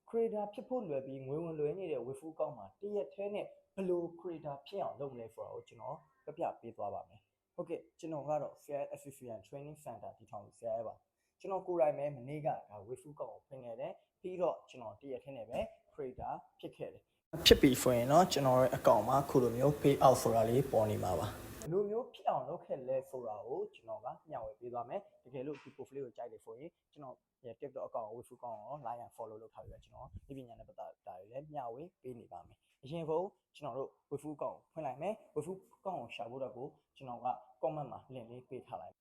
creator ဖြစ်ဖို့လွယ်ပြီးငွေဝင်လွယ်နေတဲ့ waifu ကောင်းမှာတရက်ထဲနဲ့ဘယ်လို creator ဖြစ်အောင်လုပ်မလဲဆိုတာကိုကျွန်တော်ပြပြပေးသွားပါမယ်ဟုတ်ကဲ့ကျွန်တော်ကတော့ Fair Association Training Center တည်ထောင်ဆရာရဲ့ပါကျွန်တော်ကိုယ်တိုင်ပဲမနေ့ကဒါ waifu ကောင်းကိုဖွင့်ခဲ့တယ်ပြီးတော့ကျွန်တော်တရက်ထဲနဲ့ပဲ creator ဖြစ်ခဲ့တယ်ဖြစ်ပြီဆိုရင်တော့ကျွန်တော်ရဲ့ account မှာခုလိုမျိုး pay out ဆိုတာလေးပေါ်နေမှာပါလူမျိုးဖြစ်အောင်လုပ်ခဲ့လဲဆိုတာကိုကျွန်တော်ကမျှဝေပေးသွားမယ်တကယ်လို့ဒီ profile ကိုကြိုက်တယ်ဆိုရင်ကျွန်တော်ရဲ့ TikTok account ကို waifu ကောင်းအောင် like and follow လုပ်ထားပြီးတော့ကျွန်တော်ဒီပညာနဲ့ပတ်သက်တာတွေလည်းမျှဝေပေးနေပါမယ်အရင်ဆုံးကျွန်တော်တို့ waifu ကောင်းဖွင့်လိုက်မယ် waifu ကောင်းကိုရှာဖို့တော့ကိုကျွန်တော်က comment မှာ link လေးပေးထားလိုက်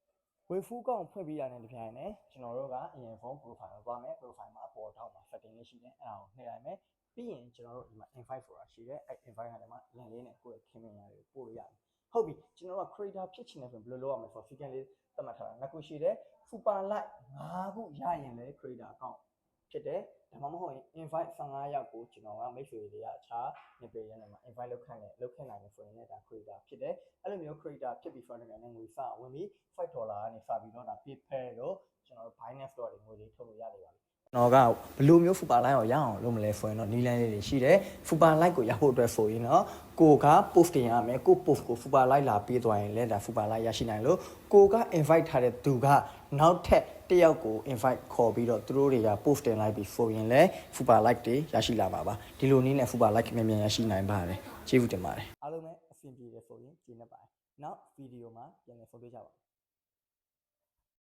waifu ကောင်းဖွင့်ပြီးရတဲ့ဒီပြန်နဲ့ကျွန်တော်တို့ကအရင်ဆုံး profile ကိုသွားမယ် profile မှာအပေါ်ထောက်မှာ setting လေးရှိတယ်အဲ့ဒါကိုနှိပ်လိုက်မယ်ပြီးရင်ကျွန်တော်တို့ဒီမှာ invite ဆိုတာရှိတယ်အဲ့ invite ကနေမှ link လေးနဲ့ကိုယ့်ရဲ့ခင်မင်ရာတွေကိုပို့လို့ရတယ်ဟုတ်ပြီကျွန်တော်တို့က creator ဖြစ်ချင်တယ်ဆိုရင်ဘယ်လိုလုပ်ရမလဲဆိုတော့ figure လေးသတ်မှတ်ထားတာနှစ်ခုရှိတယ် super like 5ခုရရင်လည်း creator account ဖြစ်တယ်ဒါမှမဟုတ်ရင် invite 15ယောက်ကိုကျွန်တော်ကမိတ်ဆွေတွေကအခြားနေပြည်တော်မှာ invite လုပ်ခိုင်းတယ်ဆိုရင်လည်းဒါ creator ဖြစ်တယ်အဲ့လိုမျိုး creator ဖြစ်ပြီးဆိုတော့လည်းငွေစဝင်ပြီး$5ကနေစပြီးတော့ဒါ PayPal တို့ကျွန်တော်တို့ Binance တို့တွေငွေလေးထုတ်လို့ရနေပါပြီကျွန်တော်ကဘယ်လိုမျိုး super like ကိုရအောင်လုပ်မလဲဆိုရင်တော့နီးလန်းလေးတွေရှိတယ် super like ကိုရဖို့အတွက်ဆိုရင်တော့ကိုက post တင်ရမယ်ကို post ကို super like လာပေးသွားရင်လည်းဒါ super like ရရှိနိုင်လို့ကိုက invite ထားတဲ့သူကနောက်ထပ်တစ်ယောက်ကို invite ခေါ်ပြီးတော့သူတို့တွေက post တင်လိုက်ပြီးဆိုရင်လည်း super like တွေရရှိလာပါပါဒီလိုနည်းနဲ့ super like မြန်မြန်ရရှိနိုင်ပါတယ်ကျေးဇူးတင်ပါတယ်အားလုံးပဲအဆင်ပြေတယ်ဆိုရင်ကျေးဇူးပါတယ်နောက်ဗီဒီယိုမှာပြန်လည်ဆုံတွေ့ကြပါ